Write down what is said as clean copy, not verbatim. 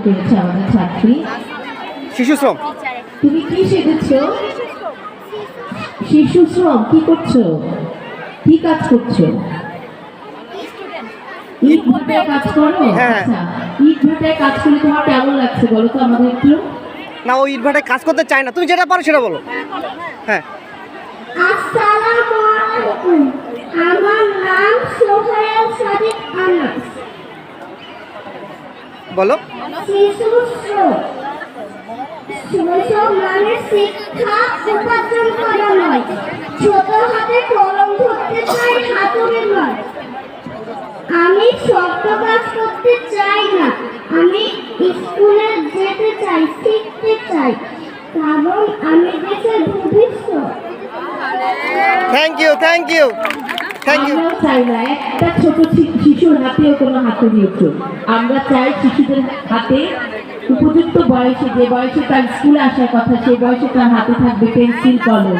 পেরেছে আমাদের ছাত্রী। শিশু শ্রম। তুমি কি শিখেছো? শিশু শ্রম। কি করছো? কি কাজ করছো? ইট ভাটায় কাজ করো? হ্যাঁ। আচ্ছা, ইট ভাটায় কাজ করে তোমার কেমন লাগছে বলো তো আমাদের একটু। না, ও ইট ভাটায় কাজ করতে চায় না, তুমি যেটা পারো সেটা বলো। হ্যাঁ, আসসালামু আলাইকুম। আমার নাম সোহেল সাদিক আনাস। বলো। শিশু শ্রম। শৈশব মানে শিক্ষা উপার্জন করা নয়। ছোট হাতে কলম ধরতে চাই, হাতুড়ি নয়। আমি শক্ত কাজ করতে চাই না। আমি স্কুলে যেতে চাই, শিখতে চাই, কারণ আমি দেশের ভবিষ্যৎ। Thank you, thank you, thank you. আমরাও চাই না একটা ছোট শিশুর হাতেও কোনো হাতুড়ি উঠুক। আমরা চাই শিশুদের হাতে উপযুক্ত বয়সে, যে বয়সে তার স্কুলে আসার কথা, সেই বয়সে তার হাতে থাকবে পেন্সিল, কলম।